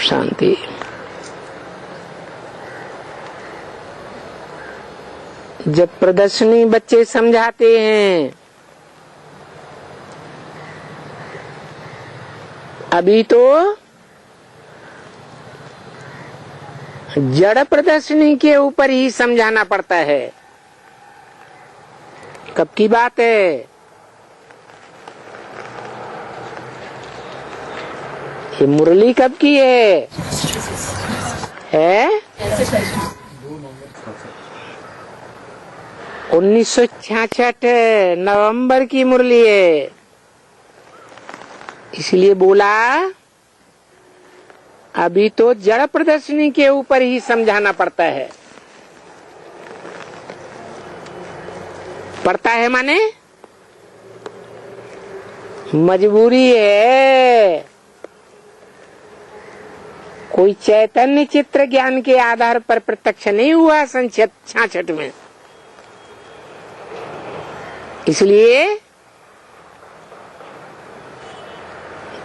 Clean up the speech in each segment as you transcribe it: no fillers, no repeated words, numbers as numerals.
शांति। जब प्रदर्शनी बच्चे समझाते हैं, अभी तो जड़ प्रदर्शनी के ऊपर ही समझाना पड़ता है। कब की बात है? ये मुरली कब की है? 1966 नवंबर की मुरली है। इसलिए बोला अभी तो जड़ प्रदर्शनी के ऊपर ही समझाना पड़ता है। पड़ता है माने मजबूरी है। कोई चैतन्य चित्र ज्ञान के आधार पर प्रत्यक्ष नहीं हुआ सन 66 में। इसलिए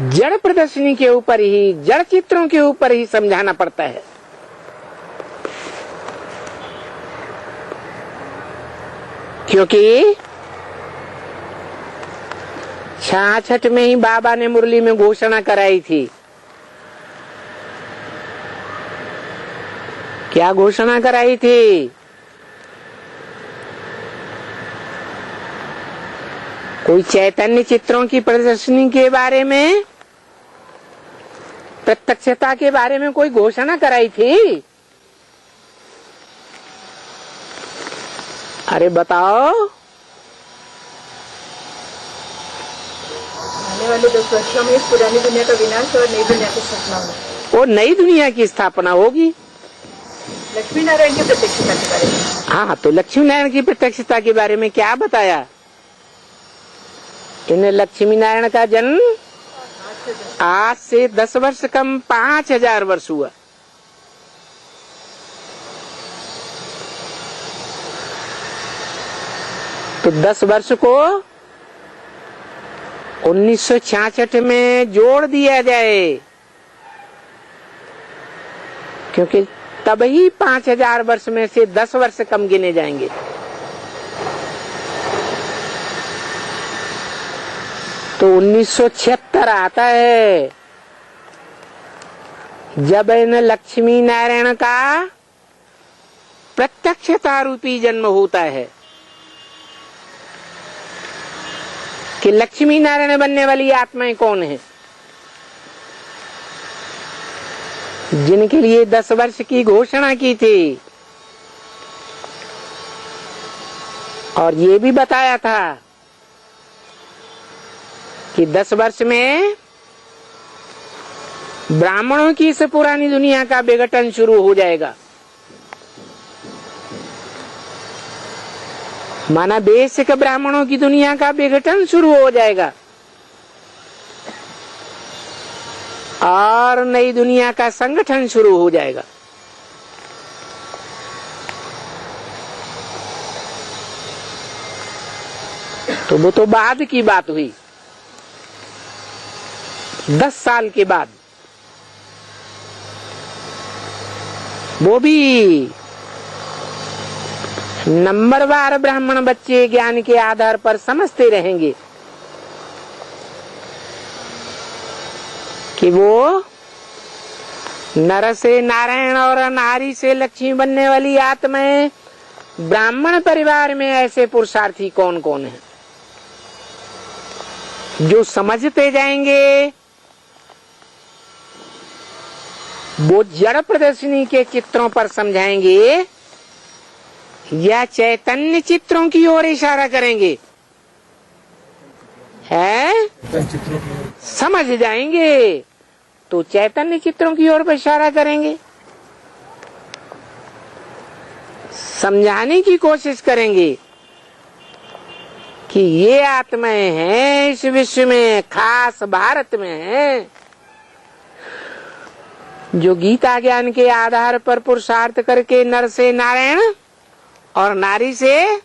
जड़ प्रदर्शनी के ऊपर ही, जड़ चित्रों के ऊपर ही समझाना पड़ता है। क्योंकि 66 में ही बाबा ने मुरली में घोषणा कराई थी। क्या घोषणा कराई थी? कोई चैतन्य चित्रों की प्रदर्शनी के बारे में, प्रत्यक्षता के बारे में कोई घोषणा कराई थी? अरे बताओ। आने वाले 10 वर्षों में इस पुरानी दुनिया का विनाश और नई दुनिया की स्थापना होगी। और नई दुनिया की स्थापना होगी। लक्ष्मी नारायण की प्रत्यक्षता के बारे में। हाँ, तो लक्ष्मी नारायण की प्रत्यक्षता के बारे में क्या बताया? इन्हें लक्ष्मी नारायण का जन्म आज से 10 वर्ष कम 5000 वर्ष हुआ। तो 10 वर्ष को 1966 में जोड़ दिया जाए, क्योंकि तब ही 5000 वर्ष में से 10 वर्ष कम गिने जाएंगे। तो 1976 आता है, जब इन लक्ष्मी नारायण का प्रत्यक्षता रूपी जन्म होता है कि लक्ष्मी नारायण बनने वाली आत्माएं कौन है, जिनके लिए 10 वर्ष की घोषणा की थी। और ये भी बताया था कि 10 वर्ष में ब्राह्मणों की इस पुरानी दुनिया का विघटन शुरू हो जाएगा। माना बेसिक ब्राह्मणों की दुनिया का विघटन शुरू हो जाएगा और नई दुनिया का संगठन शुरू हो जाएगा। तो वो तो बाद की बात हुई, 10 साल के बाद। वो भी नंबरवार ब्राह्मण बच्चे ज्ञान के आधार पर समझते रहेंगे कि वो नर से नारायण और नारी से लक्ष्मी बनने वाली आत्माएं ब्राह्मण परिवार में ऐसे पुरुषार्थी कौन कौन है जो समझते जाएंगे। वो जड़ प्रदर्शनी के चित्रों पर समझाएंगे या चैतन्य चित्रों की ओर इशारा करेंगे? है समझ जाएंगे तो चैतन्य चित्रों की ओर इशारा करेंगे, समझाने की कोशिश करेंगे कि ये आत्माएं हैं इस विश्व में, खास भारत में हैं, जो गीता ज्ञान के आधार पर पुरुषार्थ करके नर से नारायण और नारी से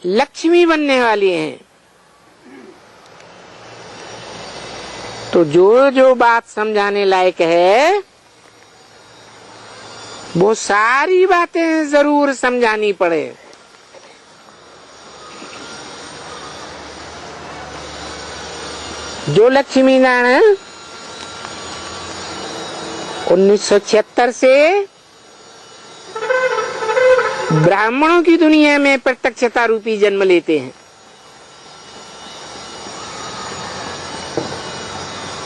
लक्ष्मी बनने वाली हैं। तो जो जो बात समझाने लायक है वो सारी बातें जरूर समझानी पड़े। जो लक्ष्मी नारायण 1976 से ब्राह्मणों की दुनिया में प्रत्यक्षता रूपी जन्म लेते हैं,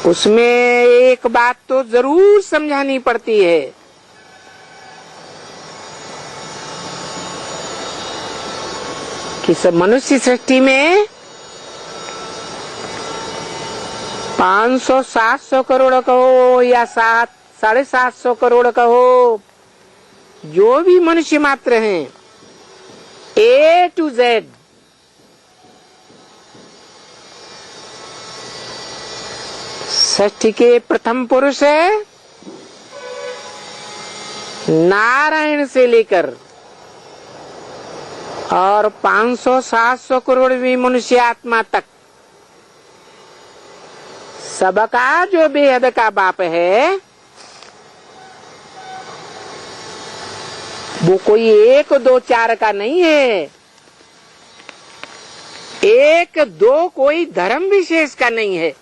उसमें एक बात तो जरूर समझानी पड़ती है कि सब मनुष्य सृष्टि में 500-700 करोड़ कहो या 750 करोड़ कहो, जो भी मनुष्य मात्र हैं, A to Z सृष्टि के प्रथम पुरुष है नारायण से लेकर और 500-700 करोड़ भी मनुष्य आत्मा तक, सबका जो बेहद का बाप है वो कोई 1, 2, 4 का नहीं है, 1, 2 कोई धर्म विशेष का नहीं है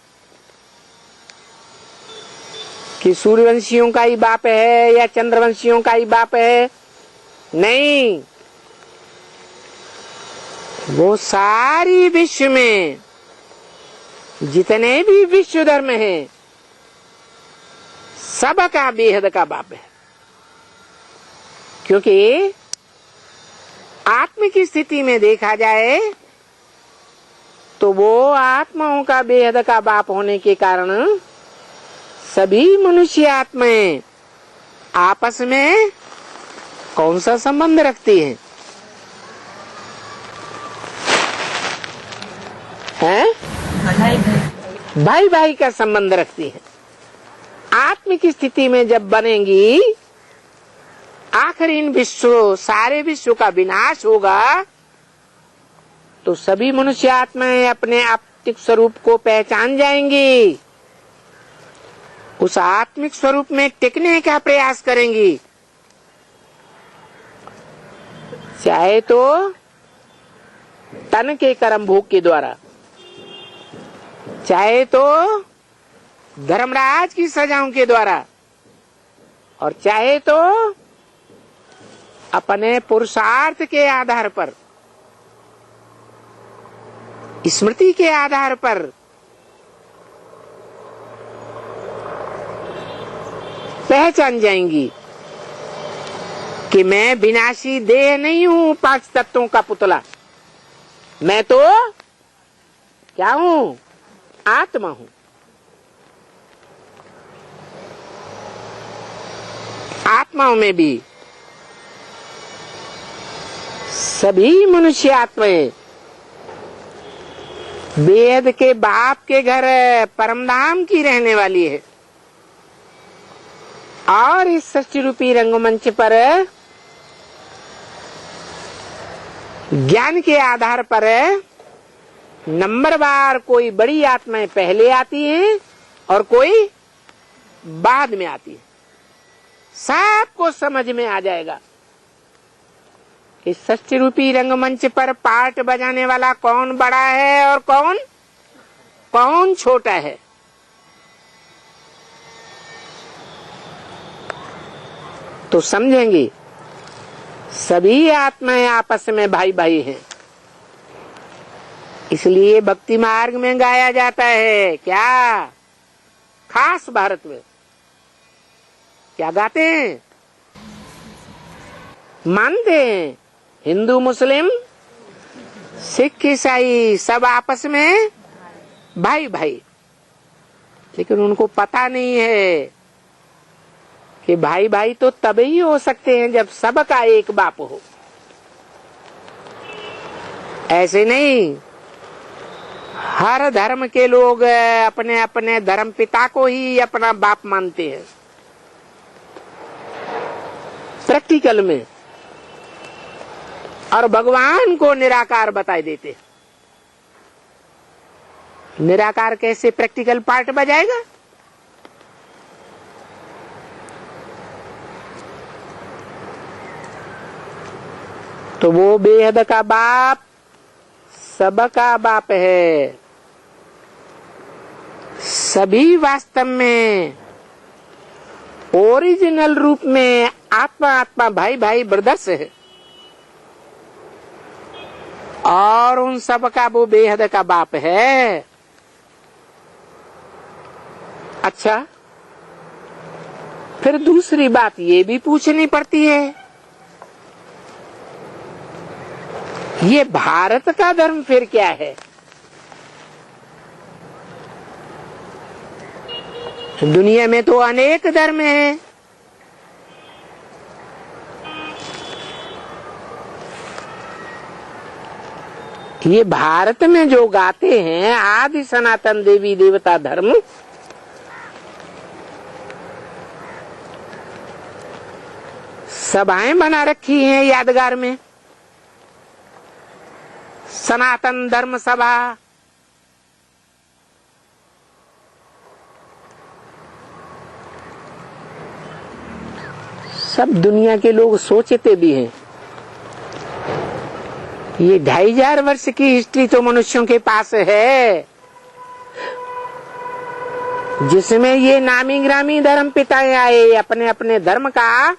कि सूर्यवंशियों का ही बाप है या चंद्रवंशियों का ही बाप है, नहीं। वो सारी विश्व में जितने भी विश्व धर्म हैं, सबका बेहद का बाप है, क्योंकि आत्म की स्थिति में देखा जाए तो वो आत्माओं का बेहद का बाप होने के कारण सभी मनुष्य आत्माएं आपस में कौन सा संबंध रखती हैं? भाई भाई का संबंध रखती है। आत्म की स्थिति में जब बनेंगी, आखिर इन विश्व सारे विश्व का विनाश होगा तो सभी मनुष्य आत्माएं अपने आत्मिक स्वरूप को पहचान जाएंगी, उस आत्मिक स्वरूप में टिकने का प्रयास करेंगी, चाहे तो तन के कर्म भोग के द्वारा, चाहे तो धर्मराज की सजाओं के द्वारा, और चाहे तो अपने पुरुषार्थ के आधार पर, स्मृति के आधार पर पहचान जाएंगी कि मैं विनाशी देह नहीं हूं, 5 तत्वों का पुतला, मैं तो क्या हूं? आत्मा हूं। आत्माओं में भी सभी मनुष्य आत्माएं वेद के बाप के घर परमधाम की रहने वाली है, और इस सृष्टि रूपी रंगमंच पर ज्ञान के आधार पर नंबरवार कोई बड़ी आत्माएं पहले आती हैं और कोई बाद में आती है। सबको समझ में आ जाएगा इस सृष्टि रूपी रंगमंच पर पार्ट बजाने वाला कौन बड़ा है और कौन छोटा है। तो समझेंगे सभी आत्माएं आपस में भाई भाई हैं। इसलिए भक्ति मार्ग में गाया जाता है, क्या खास भारत में क्या गाते हैं? मानते हैं हिंदू मुस्लिम सिख ईसाई सब आपस में भाई भाई, लेकिन उनको पता नहीं है कि भाई भाई तो तभी हो सकते हैं जब सबका एक बाप हो। ऐसे नहीं, हर धर्म के लोग अपने अपने धर्म पिता को ही अपना बाप मानते हैं प्रैक्टिकल में, और भगवान को निराकार बताए देते हैं। निराकार कैसे प्रैक्टिकल पार्ट बजाएगा? तो वो बेहद का बाप सबका बाप है। सभी वास्तव में ओरिजिनल रूप में आत्मा आत्मा भाई भाई ब्रदर्स है और उन सब का वो बेहद का बाप है। अच्छा, फिर दूसरी बात ये भी पूछनी पड़ती है, ये भारत का धर्म फिर क्या है? दुनिया में तो अनेक धर्म हैं। ये भारत में जो गाते हैं आदि सनातन देवी देवता धर्म, सभाएं बना रखी हैं यादगार में, सनातन धर्म सभा, सब दुनिया के लोग सोचते भी हैं। ये 2500 वर्ष की हिस्ट्री तो मनुष्यों के पास है, जिसमें ये नामी ग्रामी धर्म पिताएं आए, अपने अपने धर्म का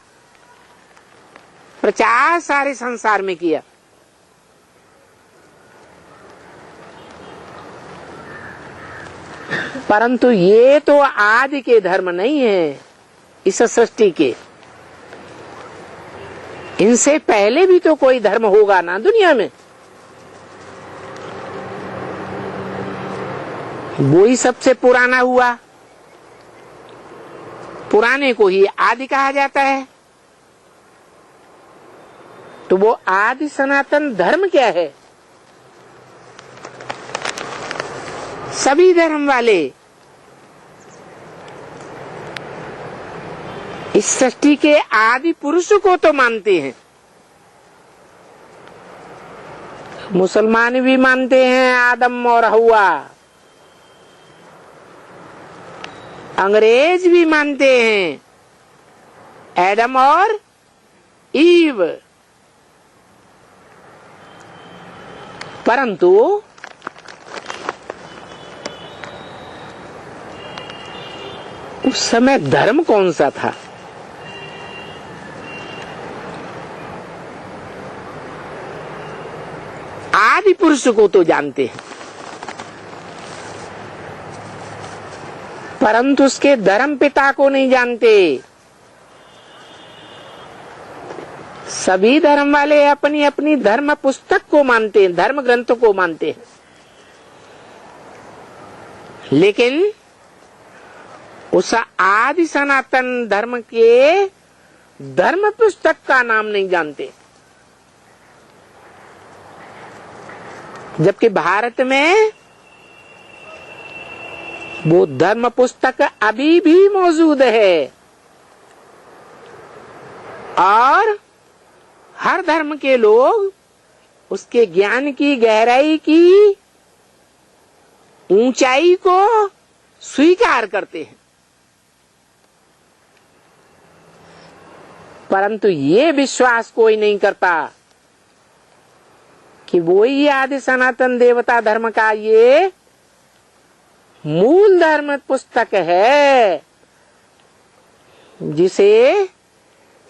प्रचार सारे संसार में किया। परंतु ये तो आदि के धर्म नहीं है इस सृष्टि के। इनसे पहले भी तो कोई धर्म होगा ना दुनिया में, वो ही सबसे पुराना हुआ। पुराने को ही आदि कहा जाता है। तो वो आदि सनातन धर्म क्या है? सभी धर्म वाले इस सृष्टि के आदि पुरुष को तो मानते हैं। मुसलमान भी मानते हैं आदम और हव्वा, अंग्रेज भी मानते हैं एडम और ईव। परंतु उस समय धर्म कौन सा था? आदि पुरुष को तो जानते हैं, परंतु उसके धर्म पिता को नहीं जानते। सभी धर्म वाले अपनी अपनी धर्म पुस्तक को मानते हैं, धर्म ग्रंथ को मानते हैं, लेकिन उस आदि सनातन धर्म के धर्म पुस्तक का नाम नहीं जानते। जबकि भारत में वो धर्म पुस्तक अभी भी मौजूद है और हर धर्म के लोग उसके ज्ञान की गहराई की ऊंचाई को स्वीकार करते हैं। परंतु ये विश्वास कोई नहीं करता कि वो ही आदि सनातन देवता धर्म का ये मूल धर्म पुस्तक है, जिसे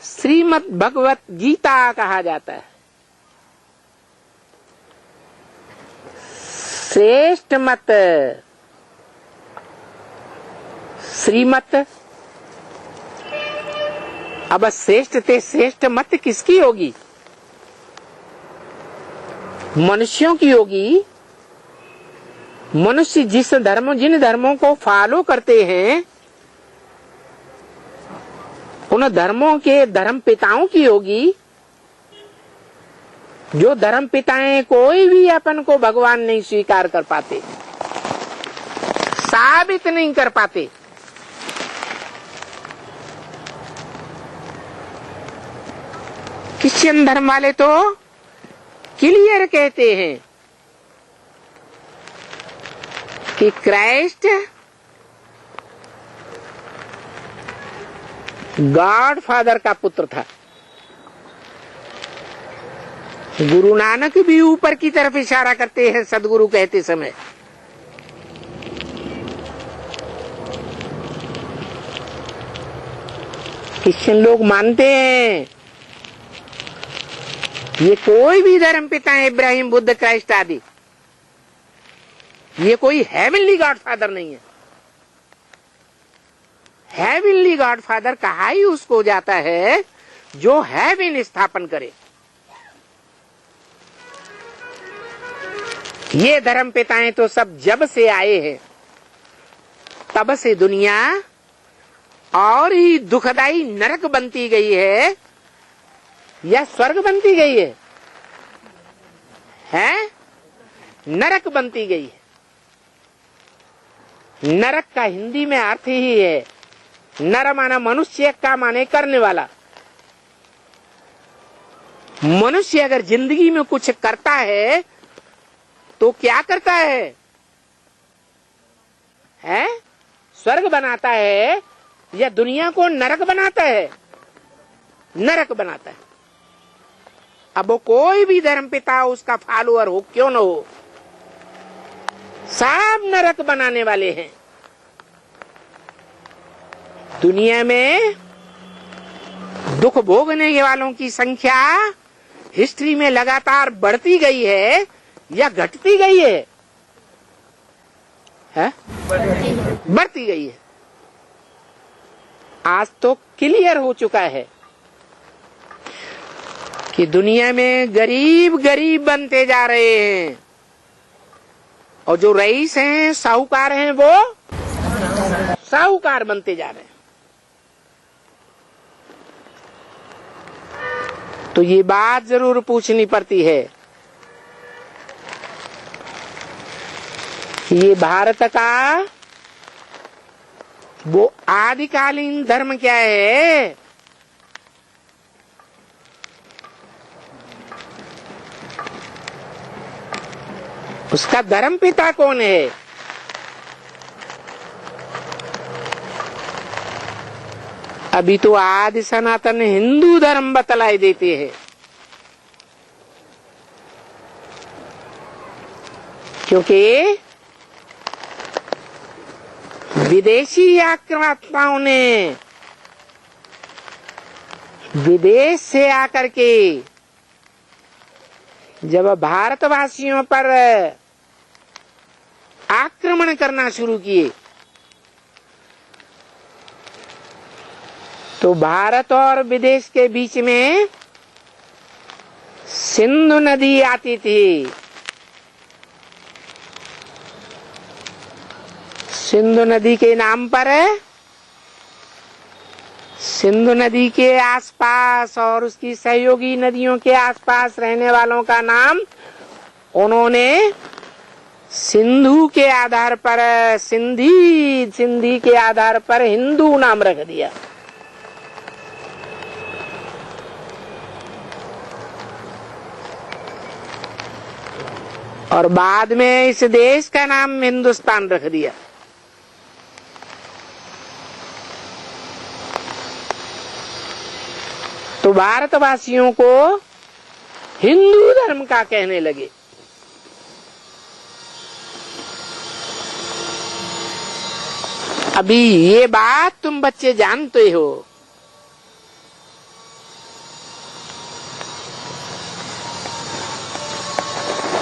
श्रीमद् भगवत गीता कहा जाता है। श्रेष्ठ मत, श्रीमत। अब श्रेष्ठ ते श्रेष्ठ मत किसकी होगी? मनुष्यों की होगी। मनुष्य जिन धर्मों को फॉलो करते हैं उन धर्मों के धर्म पिताओं की होगी। जो धर्म पिताएं कोई भी अपन को भगवान नहीं स्वीकार कर पाते, साबित नहीं कर पाते। क्रिश्चियन धर्म वाले तो क्लियर कहते हैं कि क्राइस्ट गॉड फादर का पुत्र था। गुरु नानक भी ऊपर की तरफ इशारा करते हैं सदगुरु कहते समय। क्रिश्चियन लोग मानते हैं ये कोई भी धर्म पिता है, इब्राहिम, बुद्ध, क्राइस्ट आदि, ये कोई हेवनली गॉडफादर नहीं है। हेवनली गॉडफादर कहा ही उसको जाता है जो हेवन स्थापन करे। ये धर्म पिताएं तो सब जब से आए हैं तब से दुनिया और ही दुखदाई नरक बनती गई है या स्वर्ग बनती गई है? हैं? नरक बनती गई है। नरक का हिंदी में अर्थ ही है, नर माना मनुष्य, का माने करने वाला। मनुष्य अगर जिंदगी में कुछ करता है तो क्या करता है? हैं? स्वर्ग बनाता है या दुनिया को नरक बनाता है? नरक बनाता है। अब वो कोई भी धर्म पिता उसका फॉलोअर हो क्यों न हो, सब नरक बनाने वाले हैं। दुनिया में दुख भोगने वालों की संख्या हिस्ट्री में लगातार बढ़ती गई है या घटती गई है? बढ़ती गई है। आज तो क्लियर हो चुका है कि दुनिया में गरीब गरीब बनते जा रहे हैं और जो रईस हैं, साहूकार हैं, वो साहूकार बनते जा रहे हैं। तो ये बात जरूर पूछनी पड़ती है कि ये भारत का वो आदिकालीन धर्म क्या है? उसका धर्म पिता कौन है? अभी तो आदि सनातन हिंदू धर्म बतलाई देते हैं, क्योंकि विदेशी आक्रामकों ने विदेश से आकर के जब भारतवासियों पर आक्रमण करना शुरू किए तो भारत और विदेश के बीच में सिंधु नदी आती थी। सिंधु नदी के नाम पर सिंधु नदी के आसपास और उसकी सहयोगी नदियों के आसपास रहने वालों का नाम उन्होंने सिंधु के आधार पर, सिंधी के आधार पर हिंदू नाम रख दिया। और बाद में इस देश का नाम हिंदुस्तान रख दिया। तो भारतवासियों को हिंदू धर्म का कहने लगे। अभी ये बात तुम बच्चे जानते हो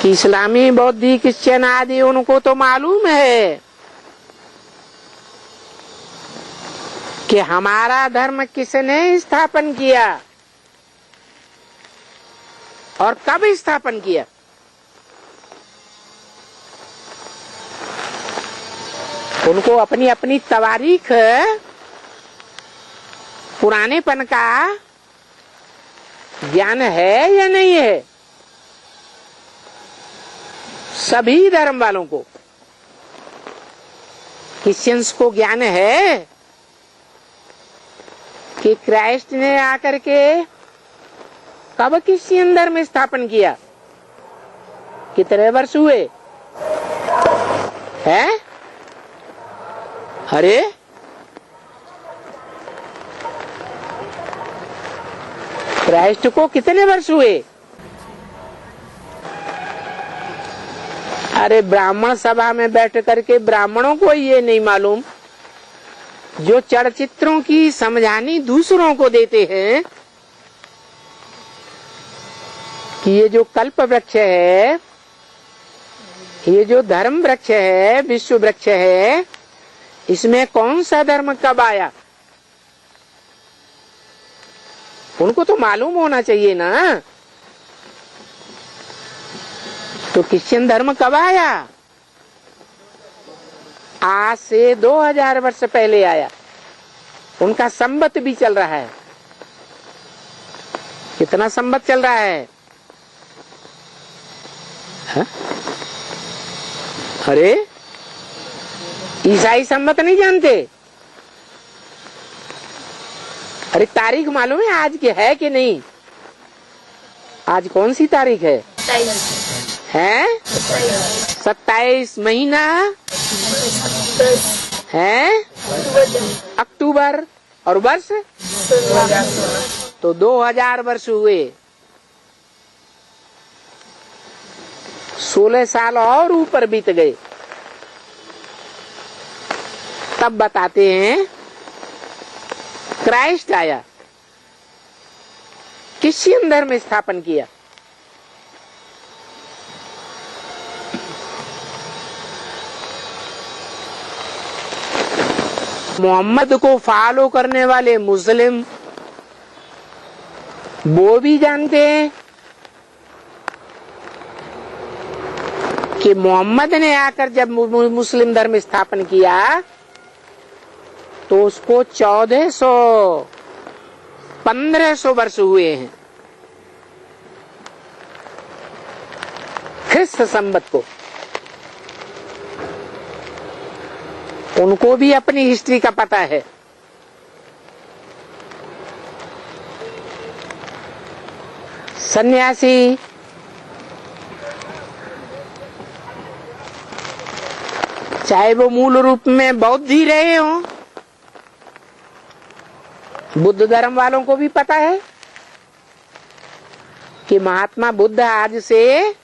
कि इस्लामी, बौद्धी, क्रिश्चियन आदि उनको तो मालूम है कि हमारा धर्म किसने स्थापन किया और कब स्थापन किया। उनको अपनी अपनी तवारीख, पुरानेपन का ज्ञान है या नहीं है? सभी धर्म वालों को, क्रिश्चियंस को ज्ञान है कि क्राइस्ट ने आकर के कब क्रिश्चियन धर्म स्थापन किया, कितने वर्ष हुए हैं? अरे क्राइस्ट को कितने वर्ष हुए? अरे ब्राह्मण सभा में बैठ करके ब्राह्मणों को ये नहीं मालूम, जो चलचित्रों की समझानी दूसरों को देते हैं कि ये जो कल्प वृक्ष है, ये जो धर्म वृक्ष है, विश्व वृक्ष है, इसमें कौन सा धर्म कब आया, उनको तो मालूम होना चाहिए ना। तो क्रिश्चियन धर्म कब आया? आज से 2000 वर्ष पहले आया। उनका संवत भी चल रहा है। कितना संवत चल रहा है? हा? अरे ईसाई संवत नहीं जानते? अरे तारीख मालूम है आज की है कि नहीं? आज कौन सी तारीख है? 27 महीना है अक्टूबर, और वर्ष तो 2000 वर्ष हुए। 16 साल और ऊपर बीत गए। तब बताते हैं क्राइस्ट आया, क्रिश्चियन धर्म स्थापन किया। मोहम्मद को फॉलो करने वाले मुस्लिम वो भी जानते हैं कि मोहम्मद ने आकर जब मुस्लिम धर्म स्थापन किया तो उसको 1500 वर्ष हुए हैं ख्रिस्त संवत को। उनको भी अपनी हिस्ट्री का पता है। सन्यासी चाहे वो मूल रूप में बौद्ध ही रहे हों, बुद्ध धर्म वालों को भी पता है कि महात्मा बुद्ध आज से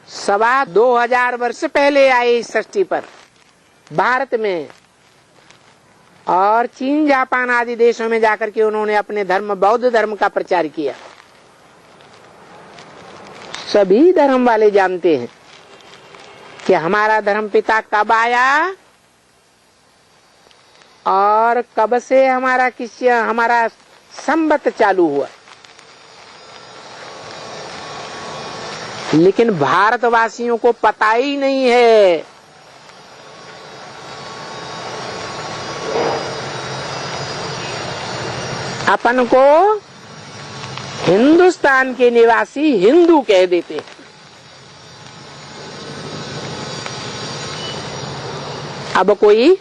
2500 वर्ष पहले आए इस सृष्टि पर भारत में, और चीन जापान आदि देशों में जाकर के उन्होंने अपने धर्म बौद्ध धर्म का प्रचार किया। सभी धर्म वाले जानते हैं कि हमारा धर्म पिता कब आया और कब से हमारा संवत चालू हुआ। लेकिन भारतवासियों को पता ही नहीं है। अपन को हिंदुस्तान के निवासी हिंदू कह देते हैं। अब कोई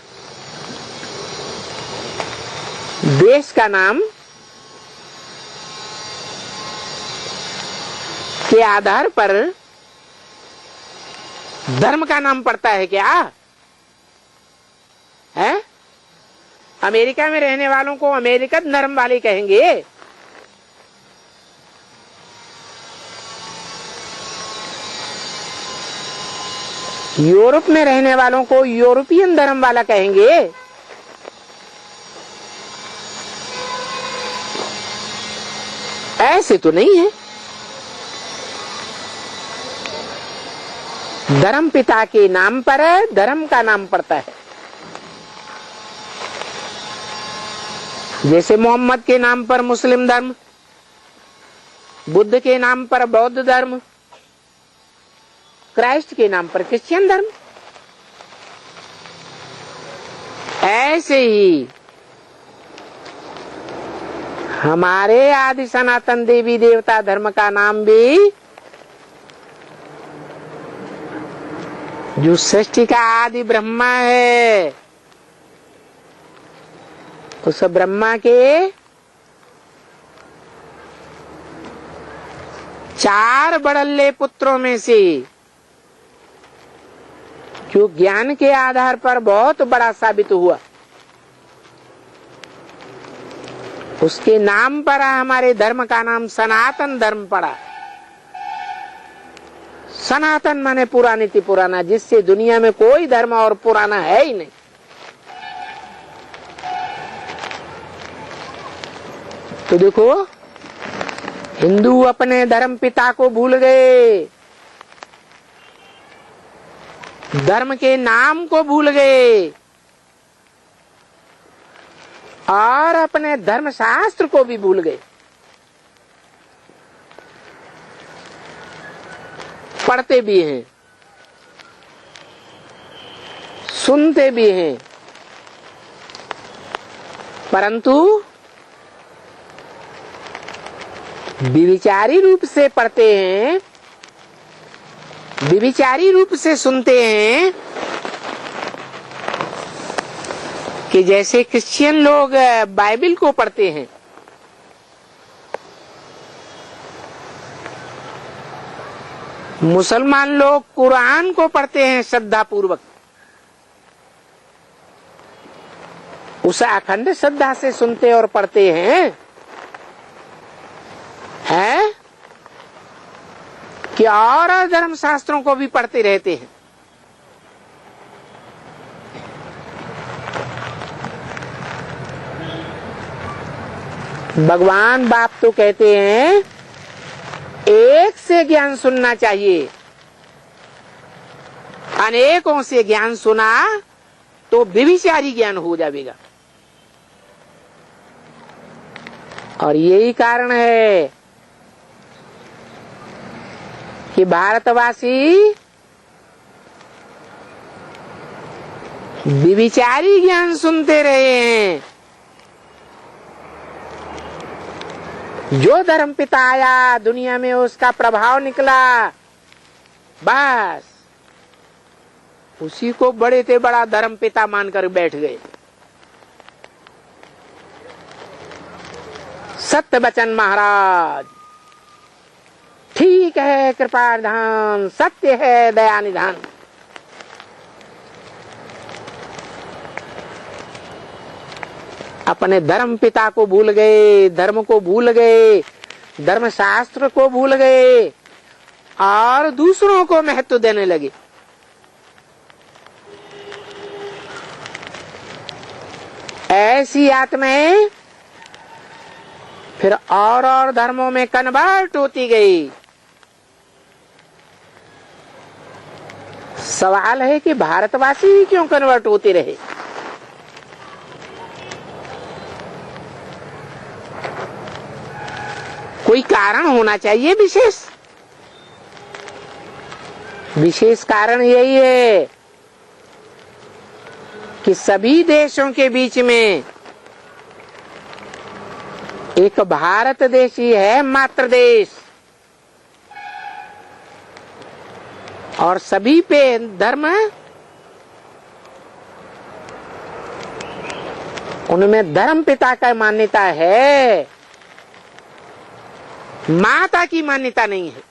देश का नाम के आधार पर धर्म का नाम पड़ता है क्या? है? अमेरिका में रहने वालों को अमेरिकन धर्म वाले कहेंगे। यूरोप में रहने वालों को यूरोपियन धर्म वाला कहेंगे। ऐसे तो नहीं है। धर्म पिता के नाम पर धर्म का नाम पड़ता है। जैसे मोहम्मद के नाम पर मुस्लिम धर्म, बुद्ध के नाम पर बौद्ध धर्म, क्राइस्ट के नाम पर क्रिश्चियन धर्म, ऐसे ही हमारे आदि सनातन देवी देवता धर्म का नाम भी, जो सृष्टि का आदि ब्रह्मा है, उस ब्रह्मा के 4 बड़ल्ले पुत्रों में से जो ज्ञान के आधार पर बहुत बड़ा साबित हुआ, उसके नाम पर हमारे धर्म का नाम सनातन धर्म पड़ा। सनातन माने पुरानी थी पुराना, जिससे दुनिया में कोई धर्म और पुराना है ही नहीं। तो देखो, हिंदू अपने धर्म पिता को भूल गए, धर्म के नाम को भूल गए और अपने धर्म शास्त्र को भी भूल गए। पढ़ते भी हैं, सुनते भी हैं, परंतु विविचारी रूप से पढ़ते हैं, विविचारी रूप से सुनते हैं कि जैसे क्रिश्चियन लोग बाइबल को पढ़ते हैं, मुसलमान लोग कुरान को पढ़ते हैं श्रद्धा पूर्वक, उसे अखंड श्रद्धा से सुनते और पढ़ते हैं, कि और धर्म शास्त्रों को भी पढ़ते रहते हैं। भगवान बाप तो कहते हैं एक से ज्ञान सुनना चाहिए, अनेकों से ज्ञान सुना तो व्यभिचारी ज्ञान हो जाएगा। और यही कारण है कि भारतवासी व्यभिचारी ज्ञान सुनते रहे हैं। जो धर्म पिता आया दुनिया में, उसका प्रभाव निकला, बस उसी को बड़े से बड़ा धर्म पिता मानकर बैठ गए। सत्य बचन महाराज, ठीक है कृपा निधान, सत्य है दया निधान। अपने धर्म पिता को भूल गए, धर्म को भूल गए, धर्म शास्त्र को भूल गए और दूसरों को महत्व देने लगे। ऐसी आत्माएं फिर और धर्मों में कन्वर्ट होती गई। सवाल है कि भारतवासी क्यों कन्वर्ट होते रहे? कोई कारण होना चाहिए विशेष। विशेष कारण यही है कि सभी देशों के बीच में एक भारत देश ही है मात्र देश, और सभी पे धर्म, उनमें धर्म पिता का मान्यता है, माता की मान्यता नहीं है।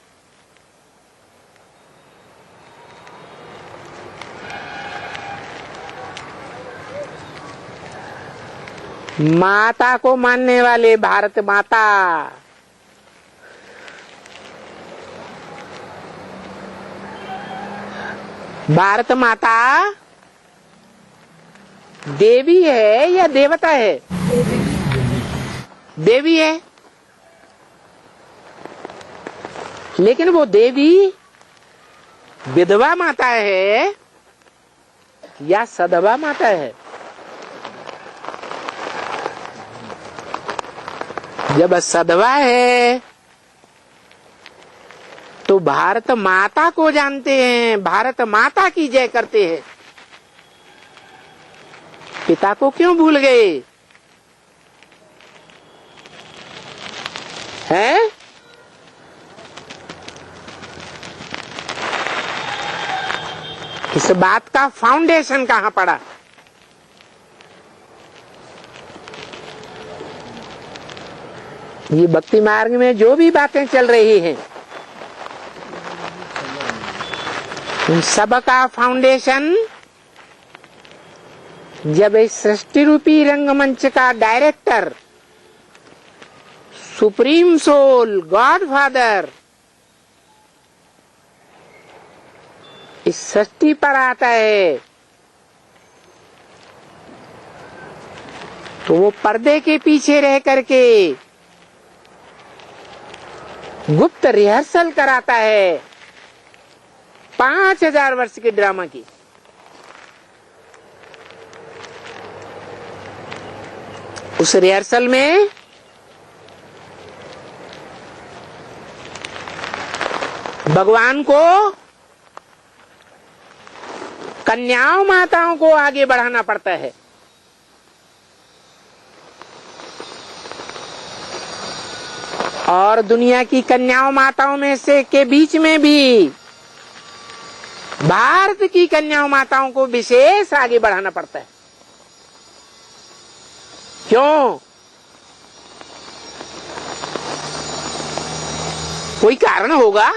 माता को मानने वाले भारत माता, भारत माता देवी है या देवता है? देवी है, लेकिन वो देवी विधवा माता है या सधवा माता है? जब सधवा है तो भारत माता को जानते हैं, भारत माता की जय करते हैं। पिता को क्यों भूल गए हैं? इस बात का फाउंडेशन कहाँ पड़ा? ये भक्ति मार्ग में जो भी बातें चल रही हैं, उन सब का फाउंडेशन जब इस सृष्टि रूपी रंगमंच का director, supreme soul, God father इस सृष्टि पर आता है तो वो पर्दे के पीछे रह करके गुप्त रिहर्सल कराता है 5000 वर्ष के ड्रामा की। उस रिहर्सल में भगवान को कन्याओं माताओं को आगे बढ़ाना पड़ता है। और दुनिया की कन्याओं माताओं में से के बीच में भी भारत की कन्याओं माताओं को विशेष आगे बढ़ाना पड़ता है। क्यों? कोई कारण होगा।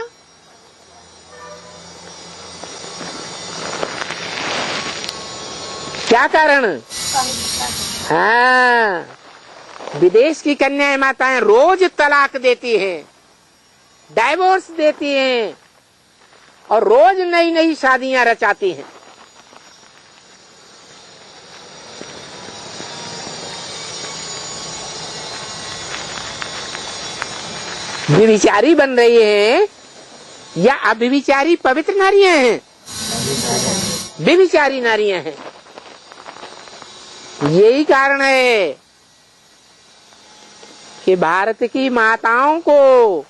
क्या कारण? हाँ, विदेश की कन्याएं माताएं रोज तलाक देती हैं, डाइवोर्स देती हैं और रोज नई नई शादियां रचाती हैं। व्यभिचारी बन रही हैं या अव्यभिचारी पवित्र नारियां हैं? व्यभिचारी नारियां हैं। यही कारण है कि भारत की माताओं को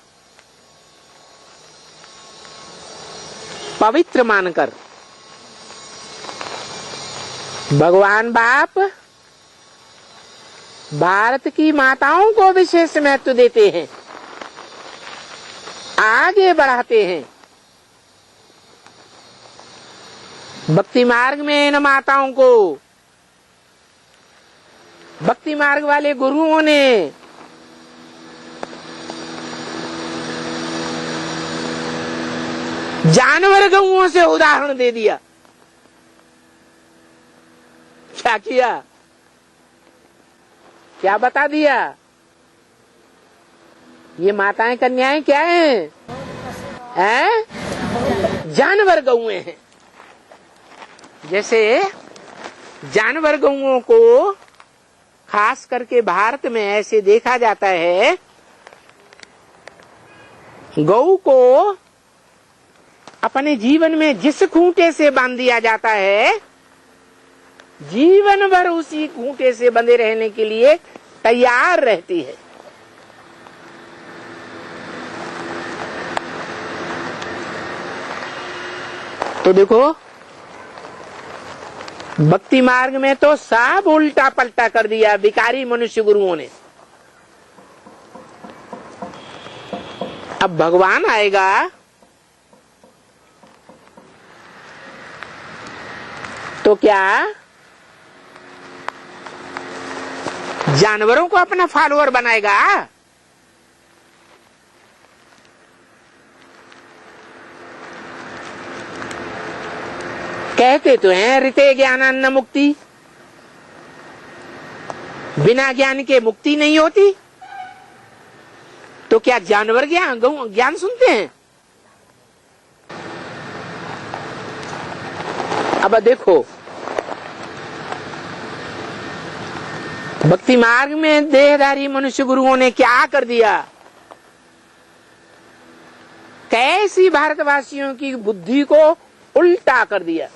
पवित्र मानकर भगवान बाप भारत की माताओं को विशेष महत्व देते हैं, आगे बढ़ाते हैं। भक्ति मार्ग में इन माताओं को भक्ति मार्ग वाले गुरुओं ने जानवर गऊओं से उदाहरण दे दिया। क्या किया? क्या बता दिया? ये माताएं कन्याएं क्या हैं? जानवर गऊए हैं। जैसे जानवर गऊओं को खास करके भारत में ऐसे देखा जाता है, गऊ को अपने जीवन में जिस खूंटे से बांध दिया जाता है, जीवन भर उसी खूंटे से बंधे रहने के लिए तैयार रहती है। तो देखो, भक्ति मार्ग में तो सब उल्टा पलटा कर दिया भिखारी मनुष्य गुरुओं ने। अब भगवान आएगा तो क्या जानवरों को अपना फॉलोअर बनाएगा? कहते तो हैं ऋते ज्ञानान्न मुक्ति, बिना ज्ञान के मुक्ति नहीं होती। तो क्या जानवर ज्ञान सुनते हैं? अब देखो, भक्ति मार्ग में देहधारी मनुष्य गुरुओं ने क्या कर दिया? कैसी भारतवासियों की बुद्धि को उल्टा कर दिया।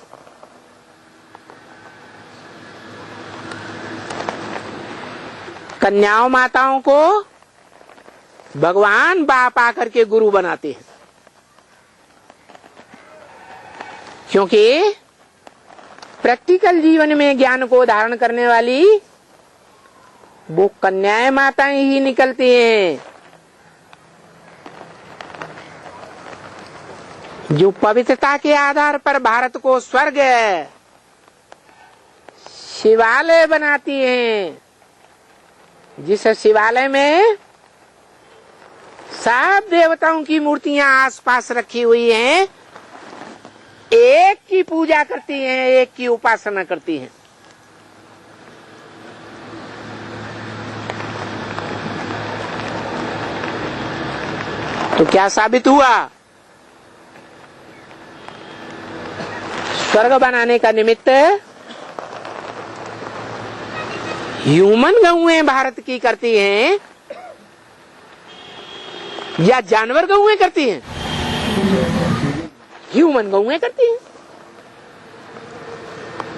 कन्याओं माताओं को भगवान बाप आकर के गुरु बनाते हैं, क्योंकि प्रैक्टिकल जीवन में ज्ञान को धारण करने वाली वो कन्याएं माताएं ही निकलती हैं, जो पवित्रता के आधार पर भारत को स्वर्ग शिवालय बनाती हैं। जिस शिवालय में सब देवताओं की मूर्तियां आसपास रखी हुई हैं, एक की पूजा करती हैं, एक की उपासना करती हैं। तो क्या साबित हुआ? स्वर्ग बनाने का निमित्त ह्यूमन गौएं भारत की करती हैं या जानवर गौएं करती हैं? ह्यूमन गौएं करती हैं।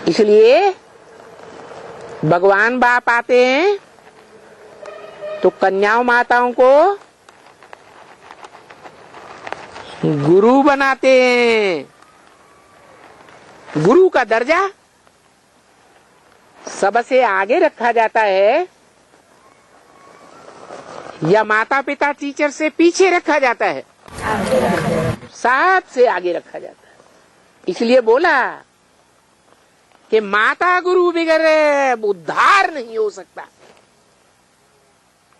इसलिए भगवान बाप आते हैं तो कन्याओं माताओं को गुरु बनाते हैं। गुरु का दर्जा सबसे आगे रखा जाता है या माता पिता टीचर से पीछे रखा जाता है? सबसे आगे रखा जाता है। इसलिए बोला कि माता गुरु बगैर उद्धार नहीं हो सकता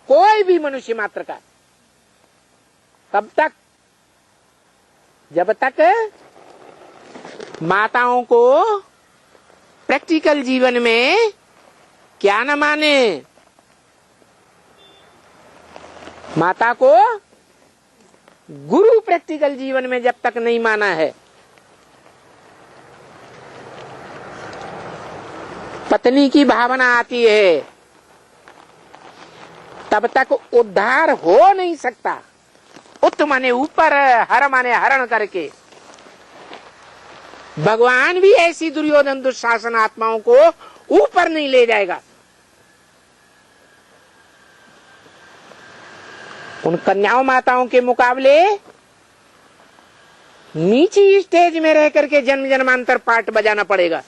कोई भी मनुष्य मात्र का। तब तक जब तक माताओं को प्रैक्टिकल जीवन में क्या न माने, माता को गुरु प्रैक्टिकल जीवन में जब तक नहीं माना है, पत्नी की भावना आती है, तब तक उद्धार हो नहीं सकता। उत माने ऊपर, हर माने हरण करके। भगवान भी ऐसी दुर्योधन दुशासन आत्माओं को ऊपर नहीं ले जाएगा। उन कन्याओं माताओं के मुकाबले नीची स्टेज में रह करके जन्म जन्मांतर पाठ बजाना पड़ेगा।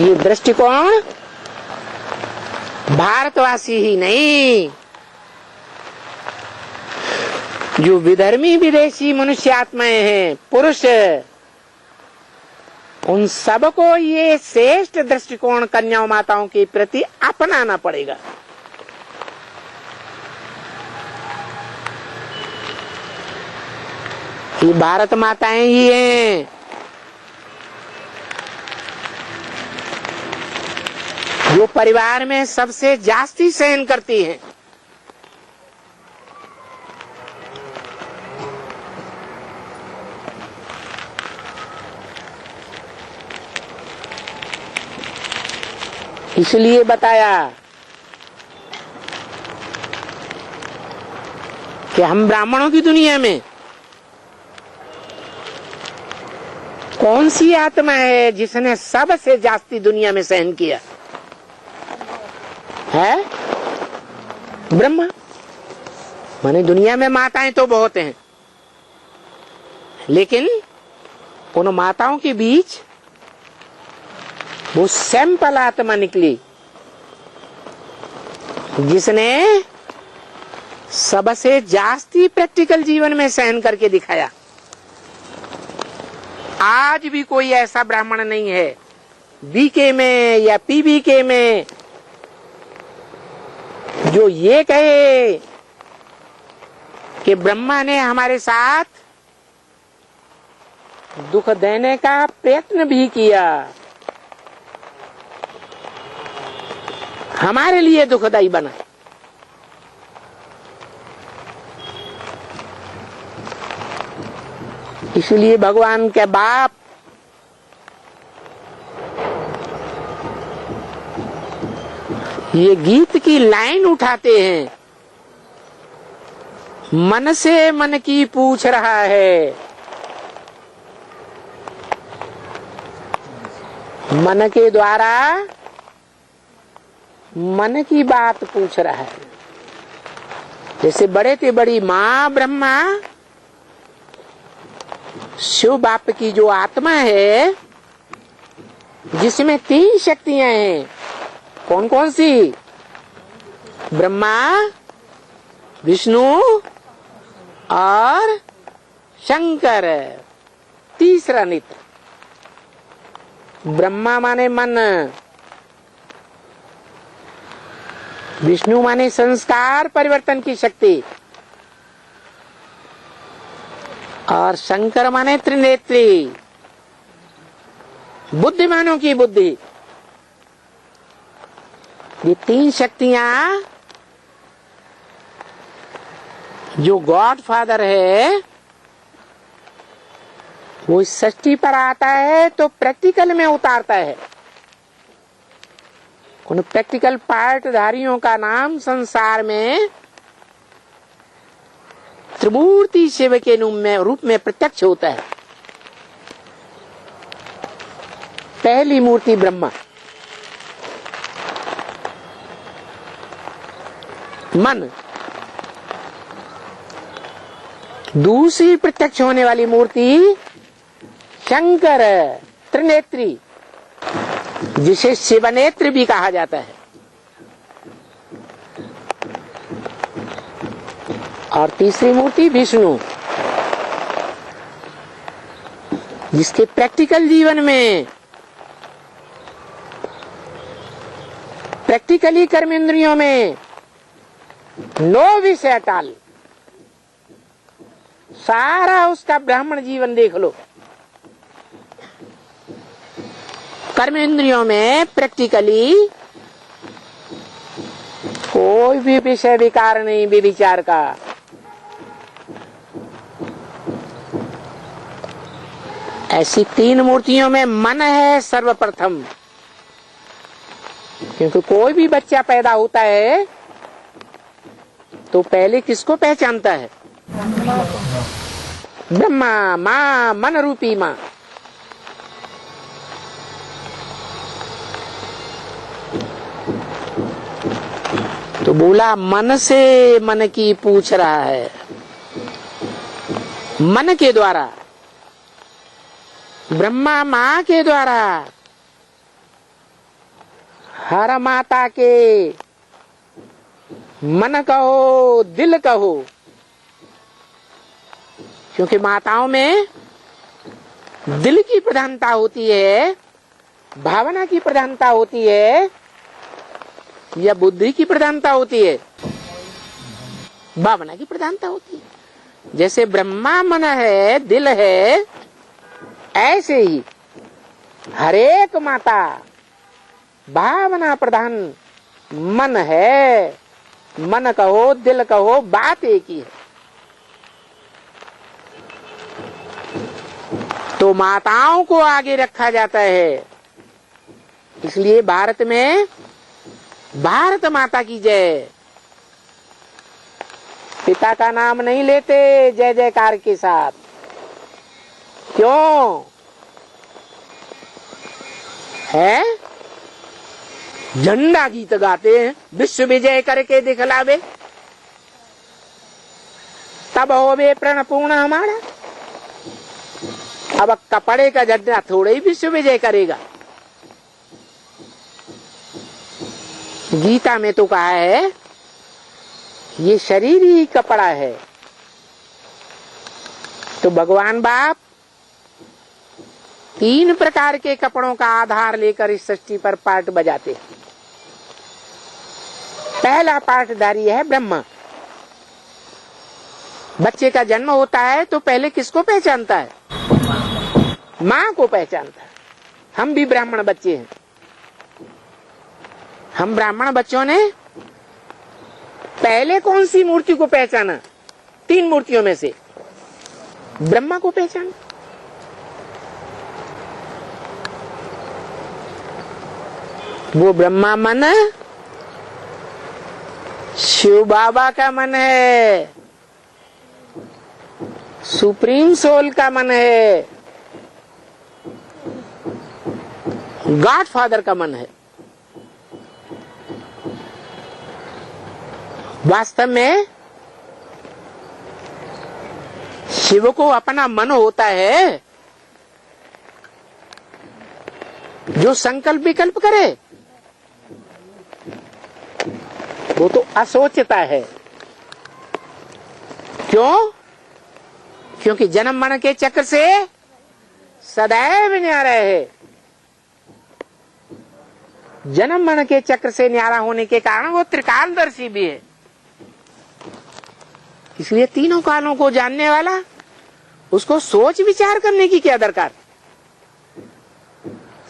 ये दृष्टिकोण भारतवासी ही नहीं, जो विधर्मी विदेशी मनुष्य आत्माएं हैं, पुरुष, उन सबको ये श्रेष्ठ दृष्टिकोण कन्याओं माताओं के प्रति अपनाना पड़ेगा। ये भारत माताएं ही हैं जो परिवार में सबसे जास्ती सहन करती हैं। इसलिए बताया कि हम ब्राह्मणों की दुनिया में कौन सी आत्मा है जिसने सबसे जास्ती दुनिया में सहन किया है? ब्रह्मा। माने दुनिया में माताएं तो बहुत हैं, लेकिन उन माताओं के बीच वो सैंपल आत्मा निकली जिसने सबसे जास्ती प्रैक्टिकल जीवन में सहन करके दिखाया। आज भी कोई ऐसा ब्राह्मण नहीं है बीके में या पीबीके में जो ये कहे कि ब्रह्मा ने हमारे साथ दुख देने का प्रयत्न भी किया, हमारे लिए दुखदाई बना। इसलिए भगवान के बाप ये गीत की लाइन उठाते हैं, मन से मन की पूछ रहा है, मन के द्वारा मन की बात पूछ रहा है। जैसे बड़े से बड़ी माँ ब्रह्मा शिव बाप की जो आत्मा है जिसमें 3 शक्तियां हैं, कौन कौन सी? ब्रह्मा, विष्णु और शंकर। तीसरा नेत्र। ब्रह्मा माने मन, विष्णु माने संस्कार परिवर्तन की शक्ति, और शंकर माने त्रिनेत्री, बुद्धिमानों की बुद्धि। ये 3 शक्तियां जो गॉड फादर है वो इस सृष्टि पर आता है तो प्रैक्टिकल में उतारता है। उन प्रैक्टिकल पार्टधारियों का नाम संसार में त्रिमूर्ति शिव के रूप में प्रत्यक्ष होता है। पहली मूर्ति ब्रह्मा, मन। दूसरी प्रत्यक्ष होने वाली मूर्ति शंकर, त्रिनेत्री, जिसे शिवनेत्र भी कहा जाता है। और तीसरी मूर्ति विष्णु, जिसके प्रैक्टिकल जीवन में प्रैक्टिकली कर्मेंद्रियों में नो विषय टाल, सारा उसका ब्राह्मण जीवन देख लो। कर्मेंद्रियों में प्रैक्टिकली कोई भी विषय विकार नहीं व्यभिचार का। ऐसी तीन मूर्तियों में मन है सर्वप्रथम, क्योंकि कोई भी बच्चा पैदा होता है तो पहले किसको पहचानता है? ब्रह्मा, माँ, मन रूपी माँ। तो बोला मन से मन की पूछ रहा है। मन के द्वारा, ब्रह्मा माँ के द्वारा हर माता के मन कहो दिल कहो, क्योंकि माताओं में दिल की प्रधानता होती है, भावना की प्रधानता होती है या बुद्धि की प्रधानता होती है? भावना की प्रधानता होती है। जैसे ब्रह्मा मन है, दिल है, ऐसे ही हरेक माता भावना प्रधान मन है। मन कहो दिल कहो, बात एक ही है। तो माताओं को आगे रखा जाता है। इसलिए भारत में भारत माता की जय, पिता का नाम नहीं लेते जय जयकार के साथ। क्यों है? झंडा गीत गाते हैं, विश्व विजय करके दिखलावे, तब होवे प्रण पूर्ण हमारा। अब कपड़े का झंडा थोड़े ही विश्व विजय करेगा। गीता में तो कहा है ये शरीर ही कपड़ा है। तो भगवान बाप तीन प्रकार के कपड़ों का आधार लेकर इस सृष्टि पर पार्ट बजाते हैं। पहला पार्टधारी है ब्रह्मा। बच्चे का जन्म होता है तो पहले किसको पहचानता है? माँ को पहचानता है। हम भी ब्राह्मण बच्चे हैं। हम ब्राह्मण बच्चों ने पहले कौन सी मूर्ति को पहचाना? तीन मूर्तियों में से ब्रह्मा को पहचाना। वो ब्रह्मा मन शिव बाबा का मन है, सुप्रीम सोल का मन है, गॉड फादर का मन है। वास्तव में शिव को अपना मन होता है जो संकल्प विकल्प करे, वो तो असोचता है। क्यों? क्योंकि जन्म मरण के चक्र से सदैव न्यारा है। जन्म मरण के चक्र से न्यारा होने के कारण वो त्रिकालदर्शी भी है। इसलिए तीनों कालों को जानने वाला, उसको सोच विचार करने की क्या दरकार?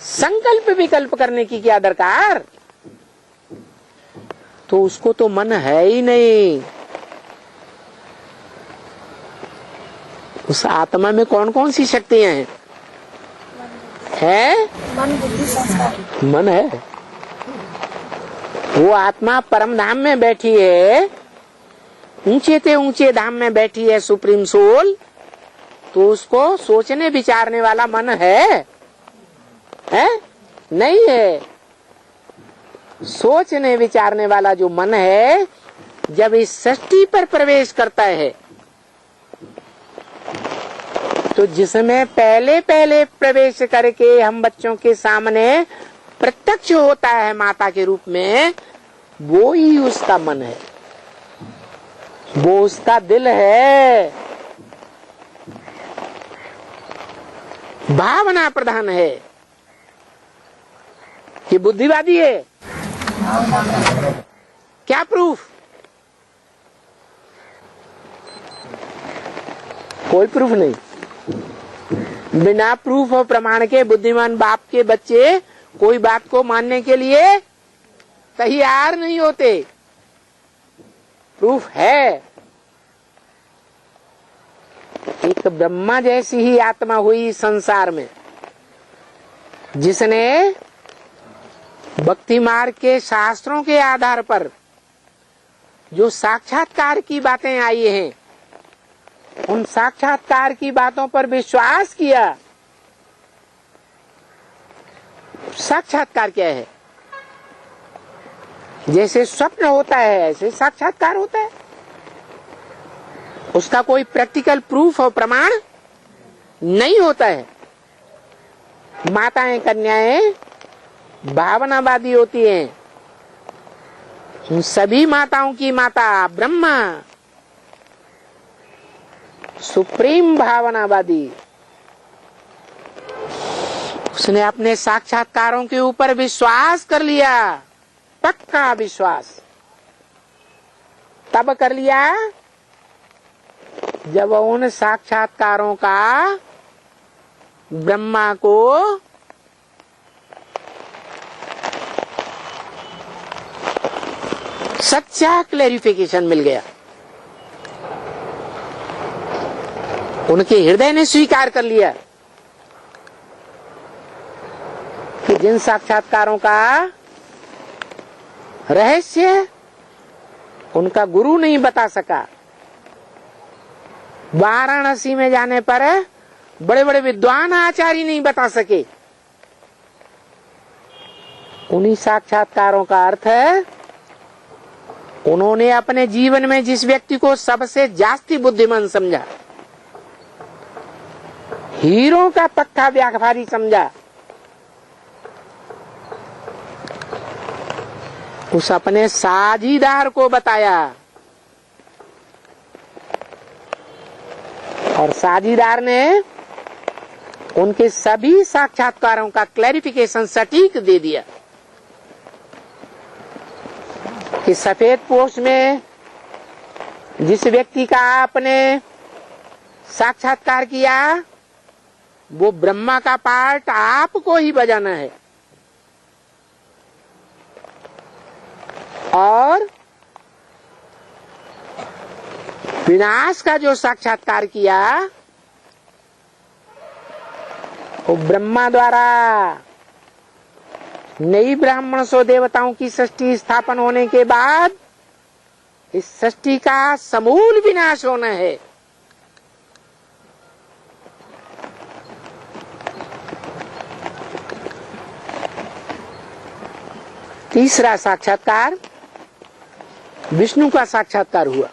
संकल्प विकल्प करने की क्या दरकार? तो उसको तो मन है ही नहीं। उस आत्मा में कौन कौन सी शक्तियां हैं? है मन, बुद्धि, संस्कार। मन है। वो आत्मा परम धाम में बैठी है, ऊंचे से ऊंचे धाम में बैठी है सुप्रीम सोल। तो उसको सोचने विचारने वाला मन है? नहीं है। सोचने विचारने वाला जो मन है, जब इस सृष्टि पर प्रवेश करता है, तो जिसमें पहले पहले प्रवेश करके हम बच्चों के सामने प्रत्यक्ष होता है माता के रूप में, वो ही उसका मन है, वो उसका दिल है, भावना प्रधान है कि बुद्धिवादी है। क्या प्रूफ? कोई प्रूफ नहीं। बिना प्रूफ और प्रमाण के बुद्धिमान बाप के बच्चे कोई बात को मानने के लिए तैयार नहीं होते। प्रूफ है। एक ब्रह्मा जैसी ही आत्मा हुई संसार में, जिसने भक्ति मार्ग के शास्त्रों के आधार पर जो साक्षात्कार की बातें आई हैं, उन साक्षात्कार की बातों पर विश्वास किया। साक्षात्कार क्या है? जैसे स्वप्न होता है ऐसे साक्षात्कार होता है। उसका कोई प्रैक्टिकल प्रूफ और प्रमाण नहीं होता है। माताएं कन्याएं भावनावादी होती हैं। उन सभी माताओं की माता ब्रह्मा सुप्रीम भावनावादी, उसने अपने साक्षात्कारों के ऊपर विश्वास कर लिया, पक्का विश्वास। तब कर लिया जब उन साक्षात्कारों का ब्रह्मा को सच्चा क्लैरिफिकेशन मिल गया। उनके हृदय ने स्वीकार कर लिया कि जिन साक्षात्कारों का रहस्य उनका गुरु नहीं बता सका, वाराणसी में जाने पर बड़े बड़े विद्वान आचार्य नहीं बता सके, उन्हीं साक्षात्कारों का अर्थ है उन्होंने अपने जीवन में जिस व्यक्ति को सबसे जास्ती बुद्धिमान समझा, हीरो का पक्का व्यापारी समझा, उस अपने साझीदार को बताया और साझीदार ने उनके सभी साक्षात्कारों का क्लैरिफिकेशन सटीक दे दिया कि सफेद पोश में जिस व्यक्ति का आपने साक्षात्कार किया वो ब्रह्मा का पार्ट आपको ही बजाना है, और विनाश का जो साक्षात्कार किया वो ब्रह्मा द्वारा नई ब्राह्मण सो देवताओं की सृष्टि स्थापन होने के बाद इस सृष्टि का समूल विनाश होना है। तीसरा साक्षात्कार विष्णु का साक्षात्कार हुआ।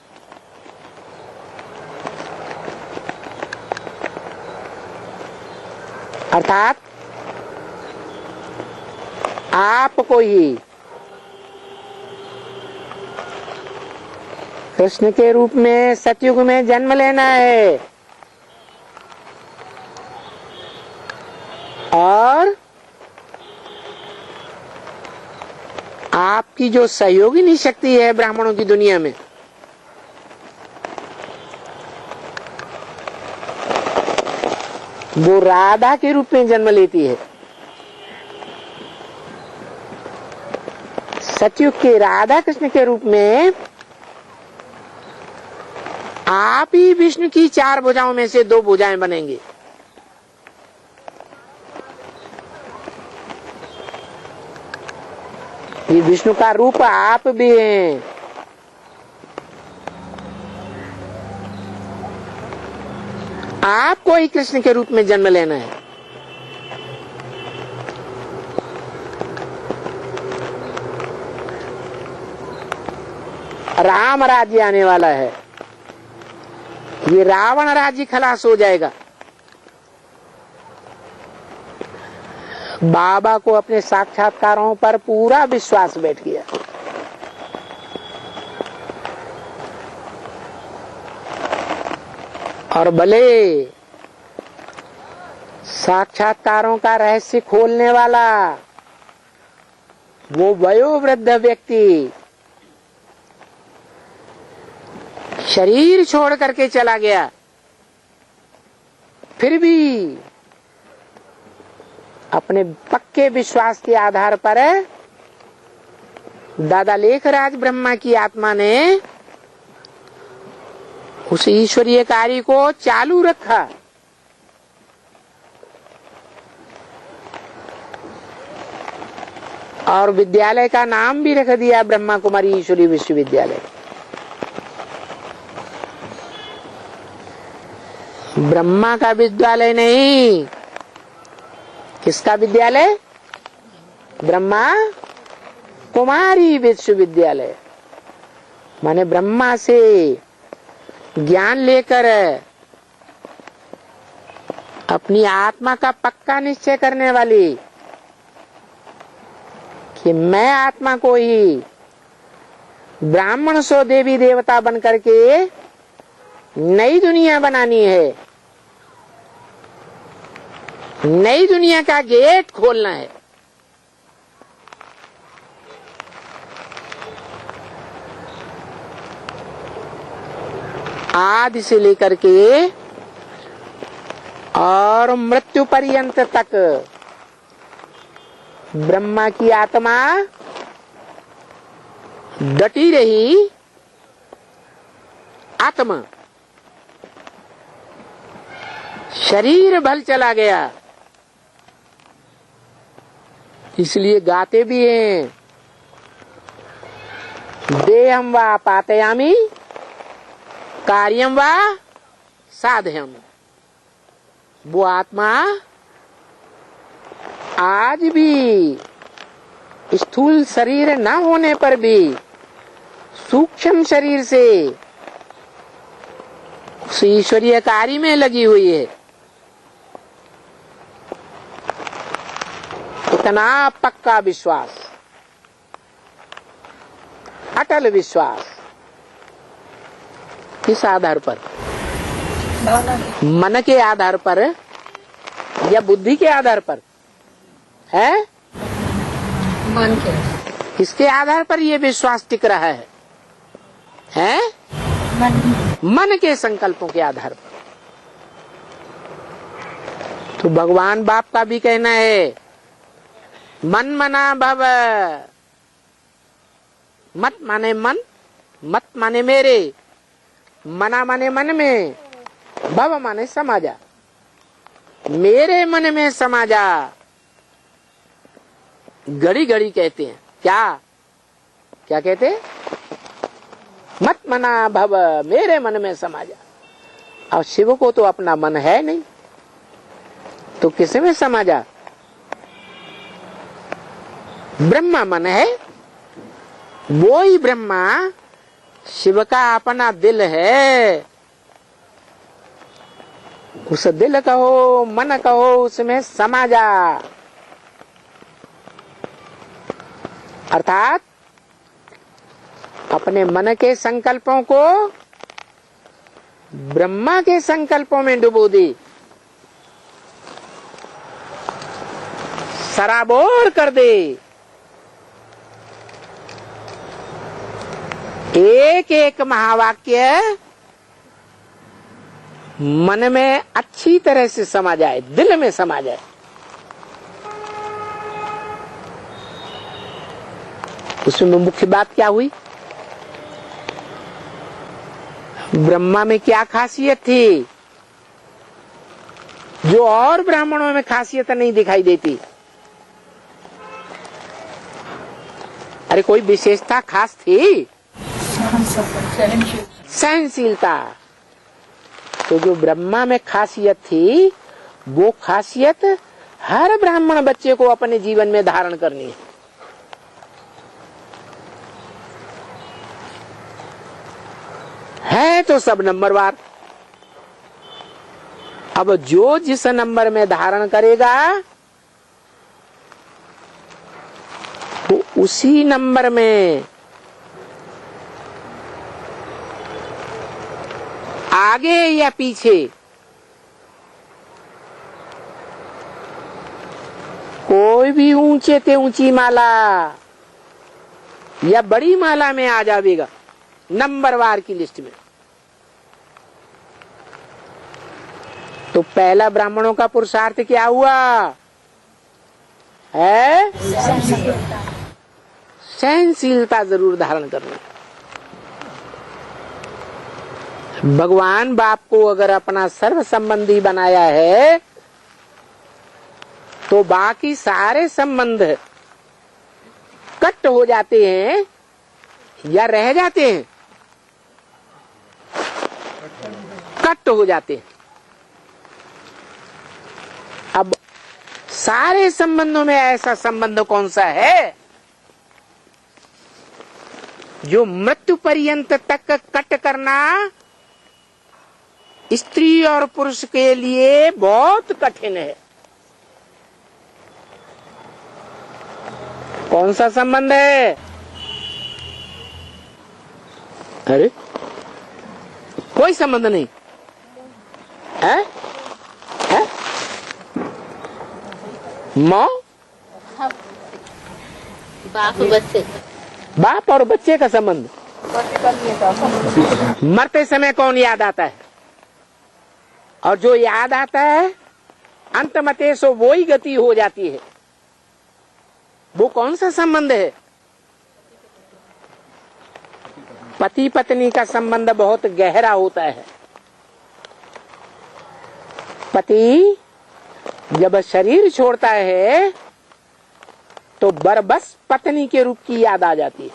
अर्थात आपको ही कृष्ण के रूप में सतयुग में जन्म लेना है और आपकी जो सहयोगिनी शक्ति है ब्राह्मणों की दुनिया में, वो राधा के रूप में जन्म लेती है। सतयुग के राधा कृष्ण के रूप में आप ही विष्णु की 4 भुजाओं में से 2 भुजाएं बनेंगे। ये विष्णु का रूप आप भी हैं। आपको ही कृष्ण के रूप में जन्म लेना है। राम राज्य आने वाला है। ये रावण राज्य खलास हो जाएगा। बाबा को अपने साक्षात्कारों पर पूरा विश्वास बैठ गया। और भले साक्षात्कारों का रहस्य खोलने वाला वो वयोवृद्ध व्यक्ति शरीर छोड़ करके चला गया, फिर भी अपने पक्के विश्वास के आधार पर दादा लेखराज ब्रह्मा की आत्मा ने उस ईश्वरीय कार्य को चालू रखा। और विद्यालय का नाम भी रख दिया ब्रह्मा कुमारी ईश्वरीय विश्वविद्यालय। ब्रह्मा का विद्यालय नहीं, किसका विद्यालय? ब्रह्मा कुमारी विश्वविद्यालय। माने ब्रह्मा से ज्ञान लेकर अपनी आत्मा का पक्का निश्चय करने वाली कि मैं आत्मा को ही ब्राह्मण सो देवी देवता बन करके नई दुनिया बनानी है, नई दुनिया का गेट खोलना है। आदि से लेकर के और मृत्यु पर्यंत तक ब्रह्मा की आत्मा डटी रही। आत्मा शरीर भल चला गया, इसलिए गाते भी हैं, देहम वा पातयामी कार्यम वा साधयम। वो आत्मा आज भी स्थूल शरीर न होने पर भी सूक्ष्म शरीर से उस ईश्वरीय कार्य में लगी हुई है। इतना पक्का विश्वास, अटल विश्वास, किस आधार पर? मन के आधार पर या बुद्धि के आधार पर है? मन के। किसके आधार पर ये विश्वास टिक रहा है? मन के संकल्पों के आधार पर। तो भगवान बाप का भी कहना है, मन मना भव। मत माने मन, मत माने मेरे, मना माने मन में, भव माने समा जा। मेरे मन में समा जा। घड़ी घड़ी कहते हैं, क्या क्या कहते? मत मना भव, मेरे मन में समा जा। और शिव को तो अपना मन है नहीं, तो किसे में समा जा? ब्रह्मा मन है, वो ही ब्रह्मा शिव का अपना दिल है। उस दिल कहो, मन कहो, उसमें समा जा। अर्थात अपने मन के संकल्पों को ब्रह्मा के संकल्पों में डुबो दी, सराबोर कर दे। एक एक महावाक्य मन में अच्छी तरह से समा जाए, दिल में समा जाए। उसमें मुख्य बात क्या हुई? ब्रह्मा में क्या खासियत थी जो और ब्राह्मणों में खासियत नहीं दिखाई देती? अरे कोई विशेषता खास थी? सहनशीलता। तो जो ब्रह्मा में खासियत थी वो खासियत हर ब्राह्मण बच्चे को अपने जीवन में धारण करनी है तो सब नंबरवार। अब जो जिस नंबर में धारण करेगा वो उसी नंबर में आगे या पीछे कोई भी ऊंचे ते ऊंची माला या बड़ी माला में आ जाएगा नंबरवार की लिस्ट में। तो पहला ब्राह्मणों का पुरुषार्थ क्या हुआ है? सहनशीलता जरूर धारण करना। भगवान बाप को अगर अपना सर्व संबंधी बनाया है तो बाकी सारे संबंध कट हो जाते हैं या रह जाते हैं? कट हो जाते हैं। अब सारे संबंधों में ऐसा संबंध कौन सा है जो मृत्यु पर्यंत तक कट करना स्त्री और पुरुष के लिए बहुत कठिन है? कौन सा संबंध है? अरे कोई संबंध नहीं है? है? माँ बाप और बच्चे का संबंध। मरते समय कौन याद आता है? और जो याद आता है अंतमते सो वो ही गति हो जाती है। वो कौन सा संबंध है? पति पत्नी का संबंध बहुत गहरा होता है। पति जब शरीर छोड़ता है तो बरबस पत्नी के रूप की याद आ जाती है।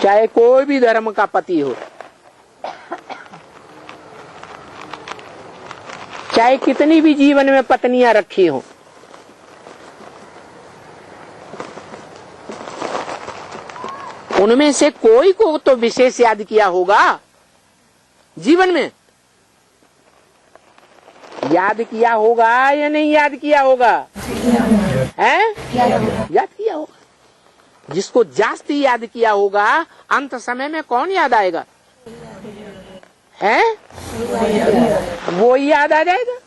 चाहे कोई भी धर्म का पति हो, चाहे कितनी भी जीवन में पत्नियां रखी हो, उनमें से कोई को तो विशेष याद किया होगा जीवन में। याद किया होगा या नहीं याद किया होगा? हैं? याद किया होगा। जिसको जास्ती याद किया होगा अंत समय में कौन याद आएगा? हैं? वो याद आ जाएगा।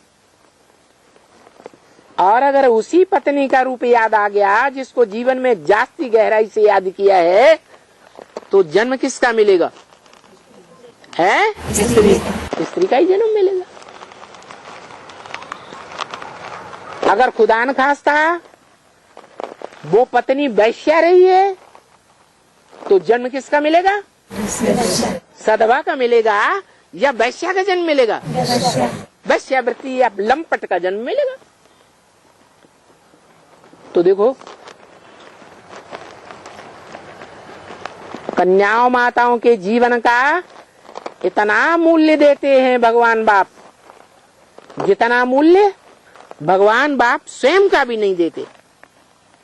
और अगर उसी पत्नी का रूप याद आ गया जिसको जीवन में जास्ती गहराई से याद किया है तो जन्म किसका मिलेगा? है? स्त्री का ही जन्म मिलेगा। अगर खुदा न खास्ता वो पत्नी वैश्या रही है तो जन्म किसका मिलेगा? सधवा का मिलेगा या वैश्या का जन्म मिलेगा? वैश्यावृत्ति या लंपट का जन्म मिलेगा। तो देखो कन्याओं माताओं के जीवन का इतना मूल्य देते हैं भगवान बाप जितना मूल्य भगवान बाप स्वयं का भी नहीं देते।